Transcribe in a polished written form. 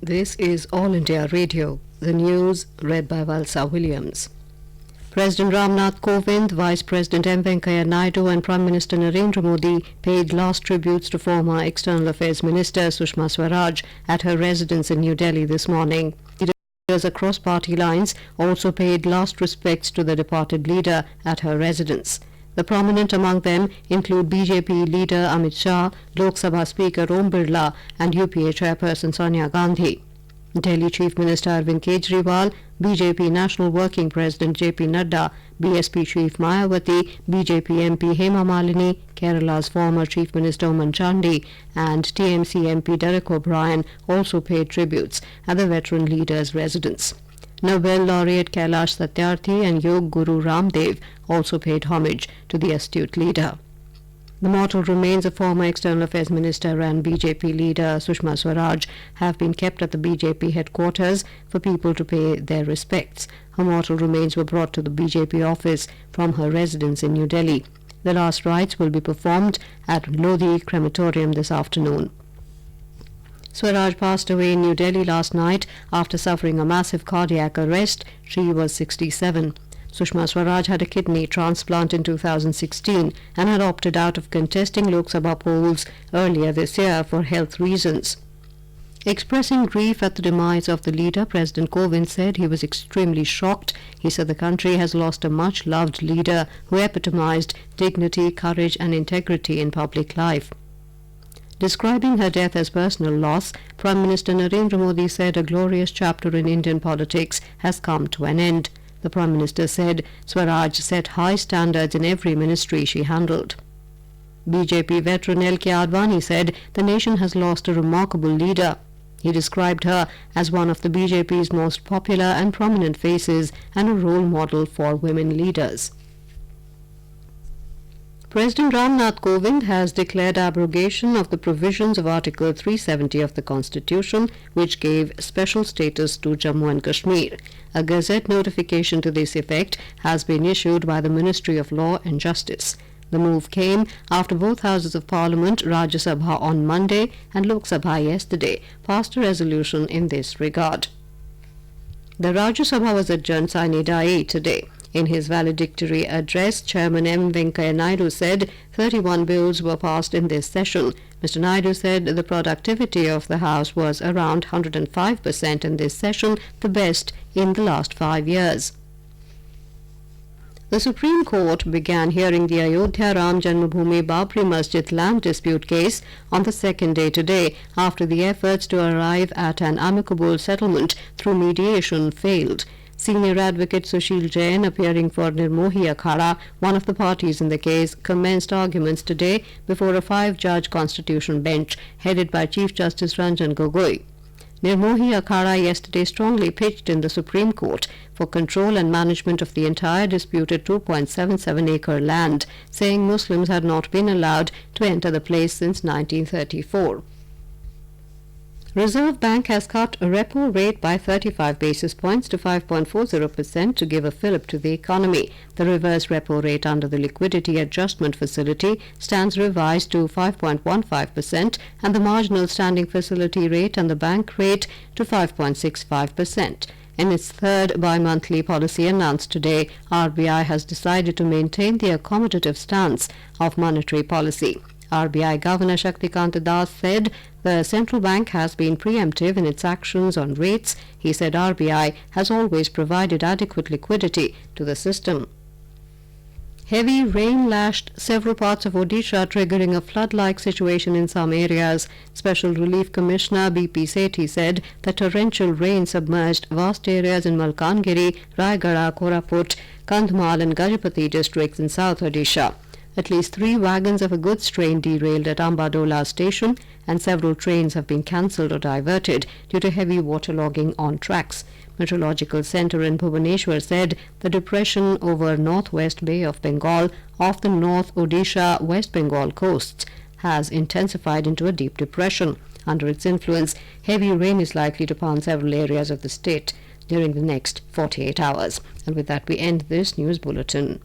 This is All India Radio. The news read by Valsa Williams. President Ramnath Kovind, Vice President M. Venkaiah Naidu and Prime Minister Narendra Modi paid last tributes to former External Affairs Minister Sushma Swaraj at her residence in New Delhi this morning. Leaders across party lines also paid last respects to the departed leader at her residence. The prominent among them include BJP leader Amit Shah, Lok Sabha Speaker Om Birla and UPA Chairperson Sonia Gandhi. Delhi Chief Minister Arvind Kejriwal, BJP National Working President JP Nadda, BSP Chief Mayawati, BJP MP Hema Malini, Kerala's former Chief Minister Oman Chandi and TMC MP Derek O'Brien also paid tributes at the veteran leader's residence. Nobel laureate Kailash Satyarthi and Yog Guru Ramdev also paid homage to the astute leader. The mortal remains of former External Affairs Minister and BJP leader Sushma Swaraj have been kept at the BJP headquarters for people to pay their respects. Her mortal remains were brought to the BJP office from her residence in New Delhi. The last rites will be performed at Lodi Crematorium this afternoon. Swaraj passed away in New Delhi last night after suffering a massive cardiac arrest. She was 67. Sushma Swaraj had a kidney transplant in 2016 and had opted out of contesting Lok Sabha polls earlier this year for health reasons. Expressing grief at the demise of the leader, President Kovind said he was extremely shocked. He said the country has lost a much-loved leader who epitomized dignity, courage and integrity in public life. Describing her death as personal loss, Prime Minister Narendra Modi said a glorious chapter in Indian politics has come to an end. The Prime Minister said Swaraj set high standards in every ministry she handled. BJP veteran L.K. Advani said the nation has lost a remarkable leader. He described her as one of the BJP's most popular and prominent faces and a role model for women leaders. President Ramnath Kovind has declared abrogation of the provisions of Article 370 of the Constitution, which gave special status to Jammu and Kashmir. A Gazette notification to this effect has been issued by the Ministry of Law and Justice. The move came after both houses of Parliament, Rajya Sabha on Monday and Lok Sabha yesterday, passed a resolution in this regard. The Rajya Sabha was adjourned sine die today. In his valedictory address, Chairman M. Venkaiah Naidu said 31 bills were passed in this session. Mr. Naidu said the productivity of the House was around 105% in this session, the best in the last 5 years. The Supreme Court began hearing the Ayodhya Ram Janmabhoomi Babri Masjid land dispute case on the second day today after the efforts to arrive at an amicable settlement through mediation failed. Senior advocate Sushil Jain, appearing for Nirmohi Akhada, one of the parties in the case, commenced arguments today before a 5-judge constitution bench headed by Chief Justice Ranjan Gogoi. Nirmohi Akhada yesterday strongly pitched in the Supreme Court for control and management of the entire disputed 2.77-acre land, saying Muslims had not been allowed to enter the place since 1934. Reserve Bank has cut a repo rate by 35 basis points to 5.40% to give a fillip to the economy. The reverse repo rate under the Liquidity Adjustment Facility stands revised to 5.15% and the marginal standing facility rate and the bank rate to 5.65%. In its third bi-monthly policy announced today, RBI has decided to maintain the accommodative stance of monetary policy. RBI Governor Shaktikant Das said the central bank has been preemptive in its actions on rates. He said RBI has always provided adequate liquidity to the system. Heavy rain lashed several parts of Odisha, triggering a flood-like situation in some areas. Special Relief Commissioner B.P. Sethi said the torrential rain submerged vast areas in Malkangiri, Raigada, Koraput, Kandhmal and Gajapati districts in South Odisha. At least 3 wagons of a goods train derailed at Ambadola station and several trains have been cancelled or diverted due to heavy waterlogging on tracks. Meteorological Centre in Bhubaneswar said the depression over northwest Bay of Bengal off the North Odisha West Bengal coasts has intensified into a deep depression. Under its influence, heavy rain is likely to pound several areas of the state during the next 48 hours. And with that, we end this news bulletin.